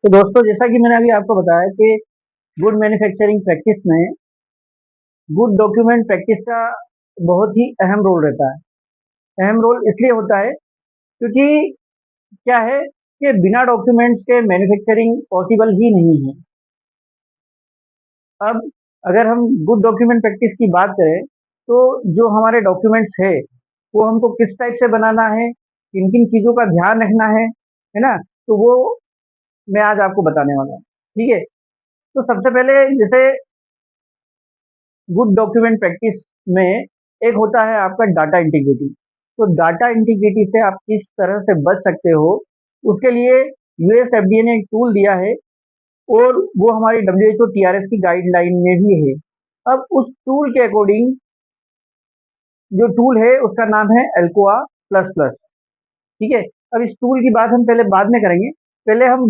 तो दोस्तों, जैसा कि मैंने अभी आपको बताया कि गुड मैन्युफैक्चरिंग प्रैक्टिस में गुड डॉक्यूमेंट प्रैक्टिस का बहुत ही अहम रोल रहता है। अहम रोल इसलिए होता है क्योंकि क्या है कि बिना डॉक्यूमेंट्स के मैन्युफैक्चरिंग पॉसिबल ही नहीं है। अब अगर हम गुड डॉक्यूमेंट प्रैक्टिस की बात करें तो जो हमारे डॉक्यूमेंट्स है वो हमको किस टाइप से बनाना है, किन किन चीज़ों का ध्यान रखना है ना। तो वो मैं आज आपको बताने वाला हूँ। ठीक है। तो सबसे पहले जैसे गुड डॉक्यूमेंट प्रैक्टिस में एक होता है आपका डाटा इंटीग्रिटी। तो डाटा इंटीग्रिटी से आप किस तरह से बच सकते हो, उसके लिए यूएस एफडीए ने एक टूल दिया है और वो हमारी डब्ल्यूएचओ टीआरएस की गाइडलाइन में भी है। अब उस टूल के अकॉर्डिंग जो टूल है उसका नाम है एल्कोआ प्लस प्लस। ठीक है। अब इस टूल की बात हम पहले बाद में करेंगे। पहले हम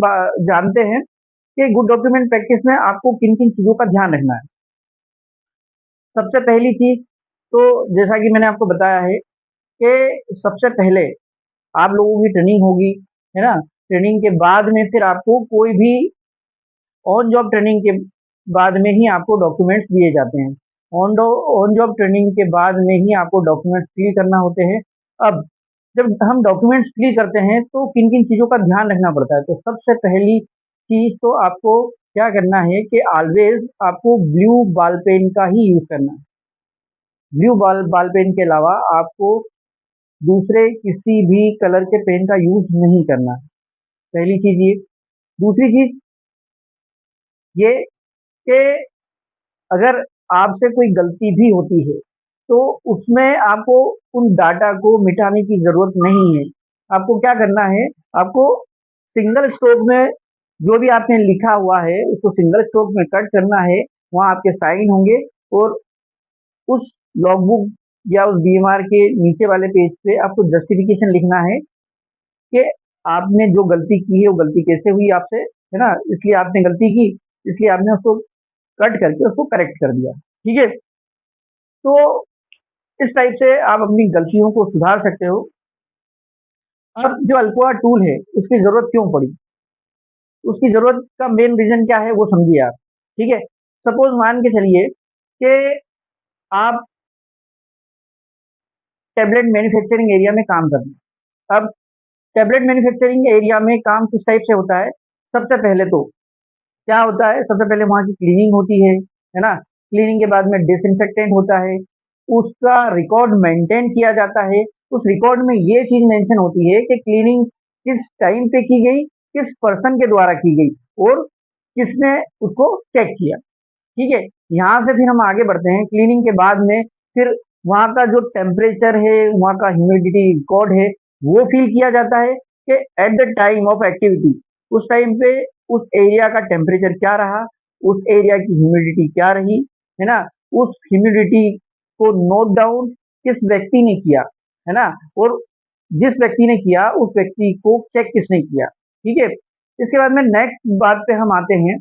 जानते हैं कि गुड डॉक्यूमेंट प्रैक्टिस में आपको किन किन चीज़ों का ध्यान रखना है। सबसे पहली चीज़ तो जैसा कि मैंने आपको बताया है कि सबसे पहले आप लोगों की ट्रेनिंग होगी, है ना। ट्रेनिंग के बाद में फिर आपको कोई भी ऑन जॉब ट्रेनिंग के बाद में ही आपको डॉक्यूमेंट्स दिए जाते हैं। ऑन जॉब ट्रेनिंग के बाद में ही आपको डॉक्यूमेंट्स फिल करना होते हैं। अब जब हम डॉक्यूमेंट्स फिल करते हैं तो किन किन चीज़ों का ध्यान रखना पड़ता है। तो सबसे पहली चीज़ तो आपको क्या करना है कि ऑलवेज आपको ब्लू बॉल पेन का ही यूज़ करना है। ब्लू बॉल पेन के अलावा आपको दूसरे किसी भी कलर के पेन का यूज़ नहीं करना है। पहली चीज़ ये। दूसरी चीज़ ये कि अगर आपसे कोई गलती भी होती है तो उसमें आपको उन डाटा को मिटाने की ज़रूरत नहीं है। आपको क्या करना है, आपको सिंगल स्ट्रोक में जो भी आपने लिखा हुआ है उसको सिंगल स्ट्रोक में कट करना है। वहाँ आपके साइन होंगे और उस लॉगबुक या उस बीएमआर के नीचे वाले पेज पे आपको जस्टिफिकेशन लिखना है कि आपने जो गलती की है वो गलती कैसे हुई आपसे, है ना। इसलिए आपने गलती की, इसलिए आपने उसको कट करके उसको करेक्ट कर दिया। ठीक है। तो इस टाइप से आप अपनी गलतियों को सुधार सकते हो। अब जो अल्कोआ टूल है उसकी ज़रूरत क्यों पड़ी, उसकी ज़रूरत का मेन रीज़न क्या है वो समझिए आप। ठीक है। सपोज़ मान के चलिए कि आप टैबलेट मैन्युफैक्चरिंग एरिया में काम कर रहे हैं। अब टैबलेट मैन्युफैक्चरिंग एरिया में काम किस टाइप से होता है। सबसे पहले तो क्या होता है, सबसे पहले वहाँ की क्लीनिंग होती है ना। क्लीनिंग के बाद में डिसइंफेक्टेंट होता है, उसका रिकॉर्ड मेंटेन किया जाता है। उस रिकॉर्ड में ये चीज़ मेंशन होती है कि क्लीनिंग किस टाइम पे की गई, किस पर्सन के द्वारा की गई और किसने उसको चेक किया। ठीक है। यहाँ से फिर हम आगे बढ़ते हैं। क्लीनिंग के बाद में फिर वहाँ का जो टेम्परेचर है, वहाँ का ह्यूमिडिटी रिकॉर्ड है, वो फील किया जाता है कि at the time of activity उस टाइम पे उस एरिया का टेम्परेचर क्या रहा, उस एरिया की ह्यूमिडिटी क्या रही, है ना। उस ह्यूमिडिटी को नोट डाउन किस व्यक्ति ने किया, है ना। और जिस व्यक्ति ने किया उस व्यक्ति को चेक किसने किया। ठीक है। इसके बाद में नेक्स्ट बात पे हम आते हैं।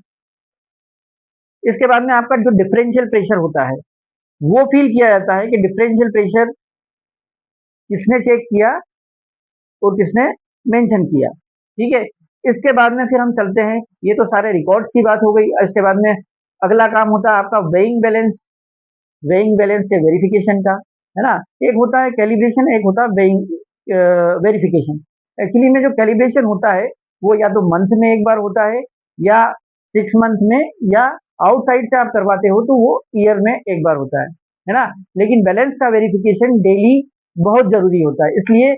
इसके बाद में आपका जो डिफरेंशियल प्रेशर होता है वो फील किया जाता है कि डिफरेंशियल प्रेशर किसने चेक किया और किसने मेंशन किया। ठीक है। इसके बाद में फिर हम चलते हैं, ये तो सारे रिकॉर्ड्स की बात हो गई। इसके बाद में अगला काम होता है आपका वेइंग बैलेंस के वेरिफिकेशन का, है ना। एक होता है कैलिब्रेशन, एक होता है वेइंग वेरिफिकेशन। एक्चुअली में जो कैलिब्रेशन होता है वो या तो मंथ में एक बार होता है या 6 मंथ में, या आउटसाइड से आप करवाते हो तो वो ईयर में एक बार होता है ना। लेकिन बैलेंस का वेरिफिकेशन डेली बहुत जरूरी होता है। इसलिए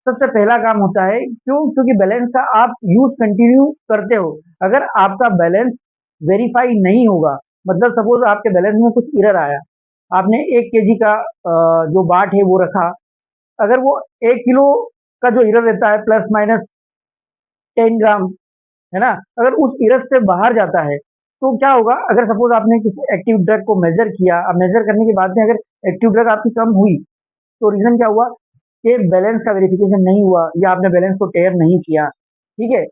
सबसे पहला काम होता है, क्यों, क्योंकि बैलेंस का आप यूज कंटिन्यू करते हो। अगर आपका बैलेंस वेरीफाई नहीं होगा, मतलब सपोज आपके बैलेंस में कुछ एरर आया, आपने 1 केजी का जो बाट है वो रखा, अगर वो 1 किलो का जो एरर रहता है प्लस माइनस 10 ग्राम, है ना, अगर उस एरर से बाहर जाता है तो क्या होगा। अगर सपोज आपने किसी एक्टिव ड्रग को मेजर किया, अब मेजर करने के बाद में अगर एक्टिव ड्रग आपकी कम हुई तो रीजन क्या हुआ कि बैलेंस का वेरिफिकेशन नहीं हुआ या आपने बैलेंस को टेयर नहीं किया। ठीक है।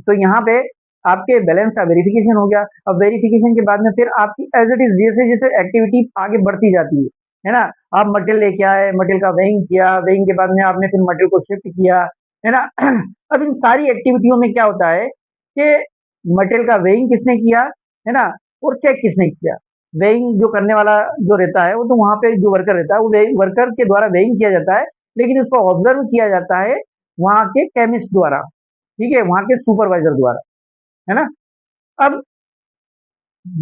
तो यहाँ पे आपके बैलेंस का वेरिफिकेशन हो गया। अब वेरिफिकेशन के बाद में फिर आपकी एज इट इज जैसे जैसे एक्टिविटी आगे बढ़ती जाती है ना। आप मटेरियल लेके आए, मटेरियल का वेइंग किया, वेइंग के बाद में आपने फिर मटेरियल को शिफ्ट किया, है ना। अब इन सारी एक्टिविटियों में क्या होता है कि मटेरियल का वेइंग किसने किया, है ना, और चेक किसने किया। वेइंग जो करने वाला जो रहता है वो तो वहां पे जो वर्कर रहता है वो वर्कर के द्वारा वेइंग किया जाता है, लेकिन उसको ऑब्जर्व किया जाता है वहां के केमिस्ट द्वारा, ठीक है, वहां के सुपरवाइजर द्वारा, है ना। अब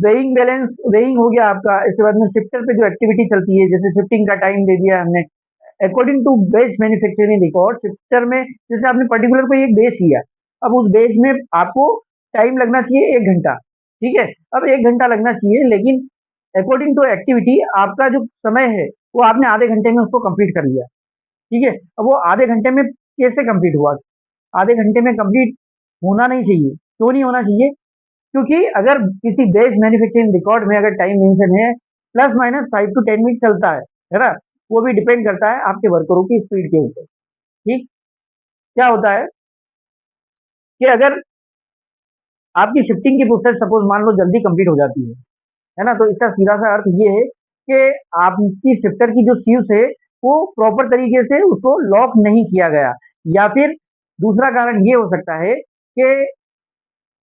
वेइंग बैलेंस वेइंग हो गया आपका, इसके बाद में शिफ्टर पे जो एक्टिविटी चलती है, जैसे शिफ्टिंग का टाइम दे दिया हमने अकॉर्डिंग टू बेच मैन्युफैक्चरिंग रिकॉर्ड। शिफ्टर में जैसे आपने पर्टिकुलर कोई एक बेच लिया, अब उस बेच में आपको टाइम लगना चाहिए 1 घंटा, ठीक है। अब 1 घंटा लगना चाहिए, लेकिन अकॉर्डिंग टू एक्टिविटी आपका जो समय है वो आपने आधे घंटे में उसको कंप्लीट कर लिया, ठीक है। अब वो आधे घंटे में कैसे कंप्लीट हुआ, आधे घंटे में कंप्लीट होना नहीं चाहिए। क्यों नहीं होना चाहिए? क्योंकि अगर किसी बेच मैन्युफैक्चरिंग रिकॉर्ड में अगर टाइम मेंशन है प्लस माइनस 5 to 10 मिनट चलता है ना, वो भी डिपेंड करता है आपके वर्करों की स्पीड के ऊपर, ठीक। क्या होता है कि अगर आपकी शिफ्टिंग की प्रोसेस सपोज मान लो जल्दी कंप्लीट हो जाती है ना, तो इसका सीधा सा अर्थ ये है कि आपकी शिफ्टर की जो सीव्स है वो प्रॉपर तरीके से उसको लॉक नहीं किया गया, या फिर दूसरा कारण ये हो सकता है कि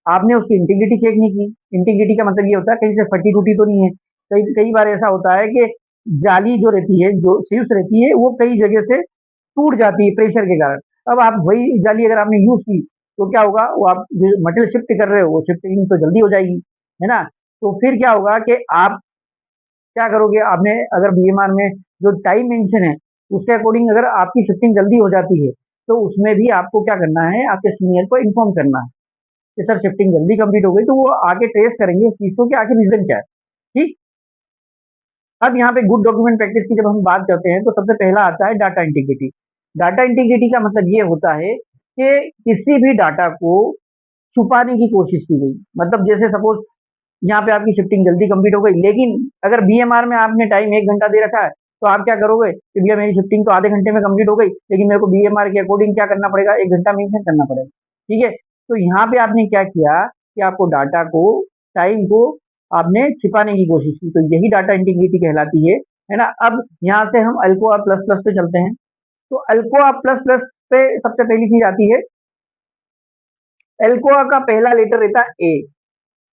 आपने उसकी इंटीग्रिटी चेक नहीं की। इंटीग्रिटी का मतलब ये होता है कहीं से फटी टूटी तो नहीं है। कई कई बार ऐसा होता है कि जाली जो रहती है, जो सीव्स रहती है, वो कई जगह से टूट जाती है प्रेशर के कारण। अब आप वही जाली अगर आपने यूज की तो क्या होगा, वो आप जो मटेरियल शिफ्ट कर रहे हो वो शिफ्टिंग तो जल्दी हो जाएगी, है ना। तो फिर क्या होगा कि आप क्या करोगे, आपने अगर बीएमआर में जो टाइम मेंशन है उसके अकॉर्डिंग अगर आपकी शिफ्टिंग जल्दी हो जाती है, तो उसमें भी आपको क्या करना है, आपके सीनियर को इन्फॉर्म करना है कि सर शिफ्टिंग जल्दी कंप्लीट हो गई, तो वो आगे ट्रेस करेंगे इस चीज को कि आखिर रीजन क्या है, ठीक। अब यहाँ पे गुड डॉक्यूमेंट प्रैक्टिस की जब हम बात करते हैं तो सबसे पहला आता है डाटा इंटीग्रिटी। डाटा इंटीग्रिटी का मतलब ये होता है कि किसी भी डाटा को छुपाने की कोशिश की गई। मतलब जैसे सपोज यहाँ पे आपकी शिफ्टिंग जल्दी कंप्लीट हो गई, लेकिन अगर बीएमआर में आपने टाइम 1 घंटा दे रखा है, तो आप क्या करोगे कि भैया मेरी शिफ्टिंग तो आधे घंटे में कंप्लीट हो गई, लेकिन मेरे को बीएमआर के अकॉर्डिंग क्या करना पड़ेगा, 1 घंटा मेंशन करना पड़ेगा, ठीक है। तो यहाँ पे आपने क्या किया कि आपको डाटा को, टाइम को आपने छिपाने की कोशिश की, तो यही डाटा इंटीग्रिटी कहलाती है ना। अब यहाँ से हम अल्कोआ प्लस प्लस पे चलते हैं। तो अल्कोआ प्लस प्लस पे सबसे पहली चीज आती है, अल्कोआ का पहला लेटर रहता है ए।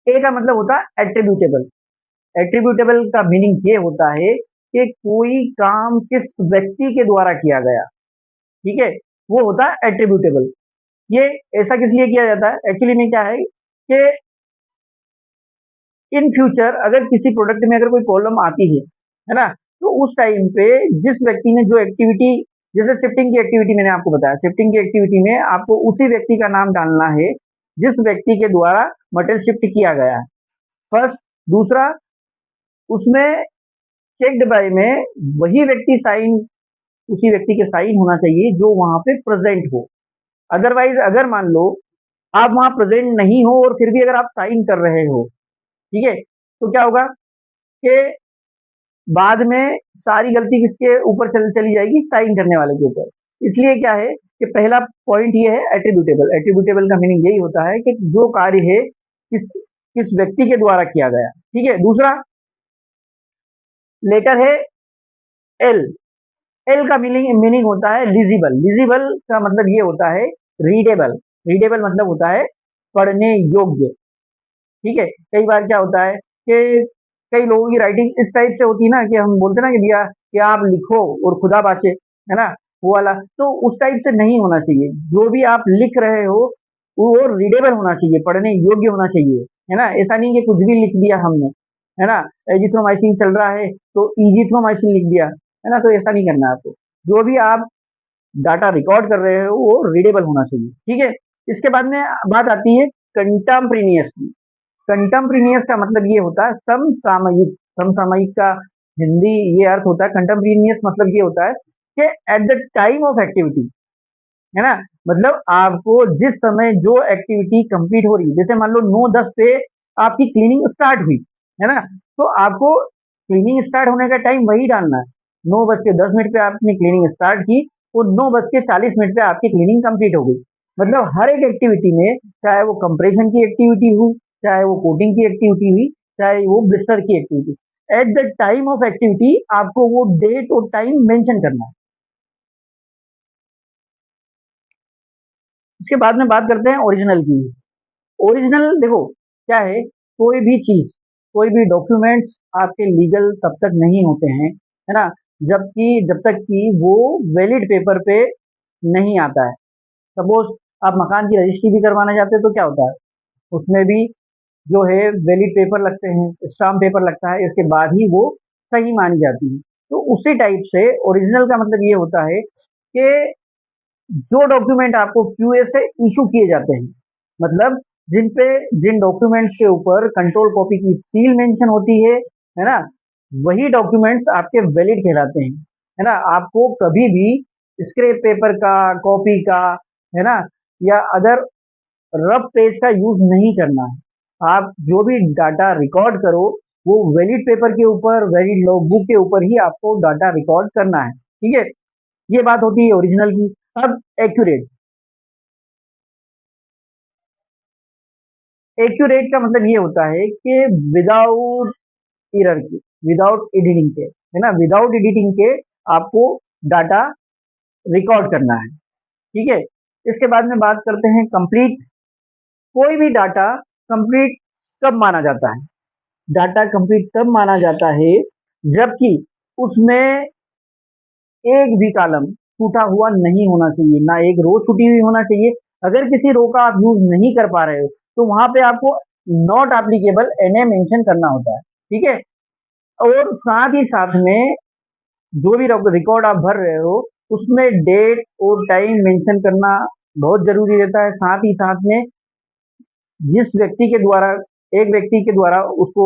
ए का मतलब होता है एट्रीब्यूटेबल। एट्रीब्यूटेबल का मीनिंग ये होता है कि कोई काम किस व्यक्ति के द्वारा किया गया, ठीक है, वो होता है एट्रीब्यूटेबल। ये ऐसा किस लिए किया जाता है, एक्चुअली में क्या है कि इन फ्यूचर अगर किसी प्रोडक्ट में अगर कोई प्रॉब्लम आती है ना, तो उस टाइम पे जिस व्यक्ति ने जो एक्टिविटी, जैसे शिफ्टिंग की एक्टिविटी मैंने आपको बताया, शिफ्टिंग की एक्टिविटी में आपको उसी व्यक्ति का नाम डालना है जिस व्यक्ति के द्वारा मटेरियल शिफ्ट किया गया है, फर्स्ट। दूसरा, उसमें चेक्ड बाय में वही व्यक्ति साइन, उसी व्यक्ति के साइन होना चाहिए जो वहां पे प्रेजेंट हो। अदरवाइज अगर मान लो आप वहां प्रेजेंट नहीं हो और फिर भी अगर आप साइन कर रहे हो, ठीक है, तो क्या होगा कि बाद में सारी गलती किसके ऊपर चली जाएगी, साइन करने वाले के ऊपर। इसलिए क्या है कि पहला पॉइंट ये है एट्रीब्यूटेबल। एट्रीब्यूटेबल का मीनिंग यही होता है कि जो कार्य है किस किस व्यक्ति के द्वारा किया गया, ठीक है। दूसरा लेटर है एल। एल का मीनिंग मीनिंग होता है लिजिबल। लिजिबल का मतलब ये होता है रीडेबल। रीडेबल मतलब होता है पढ़ने योग्य, ठीक है। कई बार क्या होता है कि कई लोगों की राइटिंग इस टाइप से होती है ना कि हम बोलते हैं ना कि भैया कि आप लिखो और खुदा बाचे, है ना, वो वाला। तो उस टाइप से नहीं होना चाहिए। जो भी आप लिख रहे हो वो रीडेबल होना चाहिए, पढ़ने योग्य होना चाहिए, है ना। ऐसा नहीं कि कुछ भी लिख दिया हमने, है ना। एजिथ्रोमाइसिन चल रहा है तो इजिथ्रोमाइसिन लिख दिया, है ना, तो ऐसा नहीं करना है आपको। जो भी आप डाटा रिकॉर्ड कर रहे हो वो रीडेबल होना चाहिए, ठीक है। इसके बाद में बात आती है कंटम्प्रीनियस की। कंटम्प्रीनियस का मतलब ये होता है समसामयिक। समसामयिक का हिंदी ये अर्थ होता है, कंटम्प्रीनियस मतलब ये होता है कि at the time of activity, है ना। मतलब आपको जिस समय जो एक्टिविटी कंप्लीट हो रही है, जैसे मान लो 9:10 पे आपकी क्लीनिंग स्टार्ट हुई, है ना, तो आपको क्लीनिंग स्टार्ट होने का टाइम वही डालना है। 9:10 पे आपने क्लीनिंग स्टार्ट की और 9:40 पे आपकी क्लीनिंग कंप्लीट हो गई। मतलब हर एक एक्टिविटी में, चाहे वो कंप्रेशन की एक्टिविटी हुई, चाहे वो कोटिंग की एक्टिविटी हुई, चाहे वो ब्लिस्टर की activity, at the time of activity आपको वो डेट और टाइम मेंशन करना है। इसके बाद में बात करते हैं ओरिजिनल की। ओरिजिनल देखो क्या है, कोई भी चीज, कोई भी डॉक्यूमेंट्स आपके लीगल तब तक नहीं होते हैं, है ना, जब तक कि वो वैलिड पेपर पे नहीं आता है। सपोज आप मकान की रजिस्ट्री भी करवाना चाहते हो तो क्या होता है, उसमें भी जो है वैलिड पेपर लगते हैं, स्टाम्प पेपर लगता है, इसके बाद ही वो सही मानी जाती है। तो उसी टाइप से ओरिजिनल का मतलब ये होता है कि जो डॉक्यूमेंट आपको क्यूए से इशू किए जाते हैं, मतलब जिन पे जिन डॉक्यूमेंट्स के ऊपर कंट्रोल कॉपी की सील मेंशन होती है ना, वही डॉक्यूमेंट्स आपके वैलिड कहलाते हैं, है ना। आपको कभी भी स्क्रैप पेपर का, कॉपी का, है ना, या अदर रफ पेज का यूज नहीं करना है। आप जो भी डाटा रिकॉर्ड करो वो वैलिड पेपर के ऊपर, वैलिड लॉगबुक के ऊपर ही आपको डाटा रिकॉर्ड करना है, ठीक है। ये बात होती है ओरिजिनल की। अब एक्यूरेट, एक्यूरेट का मतलब ये होता है कि विदाउट एरर के, विदाउट एडिटिंग के, है ना, विदाउट एडिटिंग के आपको डाटा रिकॉर्ड करना है, ठीक है। इसके बाद में बात करते हैं कंप्लीट। कोई भी डाटा कंप्लीट कब माना जाता है, डाटा कंप्लीट तब माना जाता है जबकि उसमें एक भी कॉलम छूटा हुआ नहीं होना चाहिए, ना एक रो छूटी हुई होना चाहिए। अगर किसी रो का आप यूज नहीं कर पा रहे हो तो वहां पे आपको नॉट एप्लीकेबल एनए मेंशन करना होता है, ठीक है। और साथ ही साथ में जो भी रिकॉर्ड आप भर रहे हो उसमें डेट और टाइम मेंशन करना बहुत जरूरी रहता है। साथ ही साथ में जिस व्यक्ति के द्वारा, एक व्यक्ति के द्वारा उसको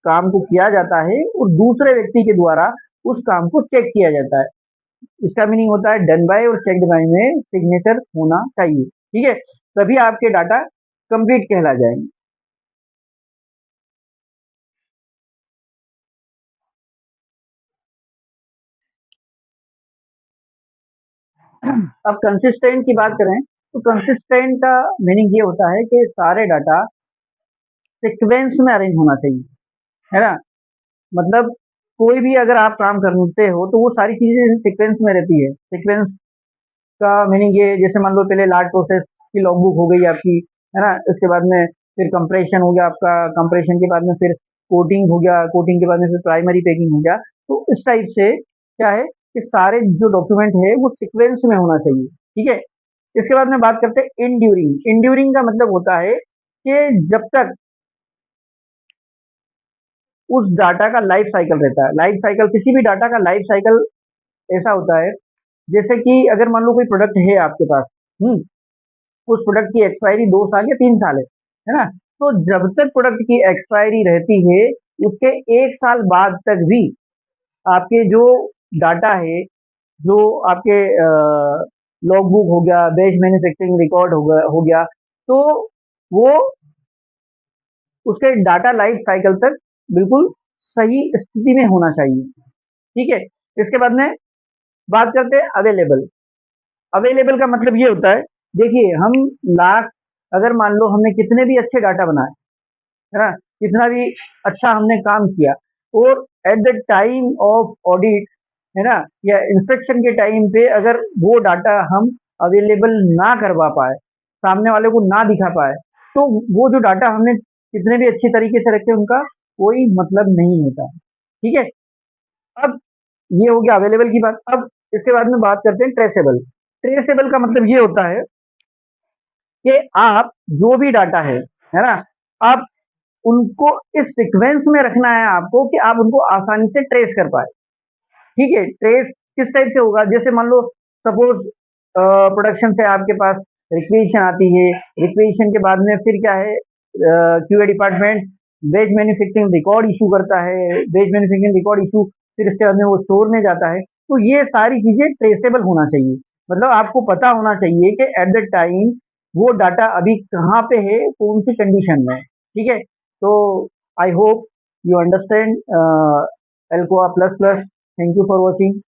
काम को किया जाता है और दूसरे व्यक्ति के द्वारा उस काम को चेक किया जाता है। इसका मीनिंग होता है डन बाय और चेक्ड बाय में सिग्नेचर होना चाहिए, ठीक है, तभी आपके डाटा कंप्लीट कहला जाएंगे। अब कंसिस्टेंट की बात करें तो कंसिस्टेंट का मीनिंग ये होता है कि सारे डाटा सिक्वेंस में अरेंज होना चाहिए, है ना। मतलब कोई भी अगर आप काम करते हो तो वो सारी चीजें सिक्वेंस में रहती है। सिक्वेंस का मीनिंग ये, जैसे मान लो पहले लार्ज प्रोसेस की लॉगबुक हो गई आपकी, है ना, इसके बाद में फिर कंप्रेशन हो गया आपका, कंप्रेशन के बाद में फिर कोटिंग हो गया, कोटिंग के बाद में फिर प्राइमरी पैकिंग हो गया। तो इस टाइप से क्या है कि सारे जो डॉक्यूमेंट है वो सिक्वेंस में होना चाहिए, ठीक है। इसके बाद में बात करते हैं इंड्यूरिंग। इंड्यूरिंग का मतलब होता है कि जब तक उस डाटा का लाइफ साइकिल रहता है। लाइफ साइकिल, किसी भी डाटा का लाइफ साइकिल ऐसा होता है, जैसे कि अगर मान लो कोई प्रोडक्ट है आपके पास, उस प्रोडक्ट की एक्सपायरी 2 साल या 3 साल है ना। तो जब तक प्रोडक्ट की एक्सपायरी रहती है उसके 1 साल बाद तक भी आपके जो डाटा है, जो आपके लॉग बुक हो गया, बेच मैन्युफैक्चरिंग रिकॉर्ड हो गया, तो वो उसके डाटा लाइफ साइकिल तक बिल्कुल सही स्थिति में होना चाहिए, ठीक है। इसके बाद में बात करते हैं अवेलेबल। अवेलेबल का मतलब ये होता है, देखिए हम लाख, अगर मान लो हमने कितने भी अच्छे डाटा बनाए, है ना, कितना भी अच्छा हमने काम किया, और at the time of audit, है ना, या इंस्पेक्शन के टाइम पे अगर वो डाटा हम अवेलेबल ना करवा पाए, सामने वाले को ना दिखा पाए, तो वो जो डाटा हमने कितने भी अच्छी तरीके से रखे उनका कोई मतलब नहीं होता, ठीक है। अब ये हो गया अवेलेबल की बात। अब इसके बाद में बात करते हैं ट्रेसेबल। ट्रेसेबल का मतलब ये होता है कि आप जो भी डाटा है ना, आप उनको इस सीक्वेंस में रखना है आपको कि आप उनको आसानी से ट्रेस कर पाए, ठीक है। ट्रेस किस टाइप से होगा, जैसे मान लो सपोज प्रोडक्शन से आपके पास रिक्वेशन आती है, रिक्वेशन के बाद में फिर क्या है, क्यूए डिपार्टमेंट बेच मैन्युफैक्चरिंग रिकॉर्ड इशू करता है, बेच मैन्युफैक्चरिंग रिकॉर्ड इशू, फिर इसके बाद में वो स्टोर में जाता है। तो ये सारी चीजें ट्रेसेबल होना चाहिए, मतलब आपको पता होना चाहिए कि एट द टाइम वो डाटा अभी कहाँ पे है, कौन सी कंडीशन में है, ठीक है। तो I hope you understand Alcoa++. Thank you for watching.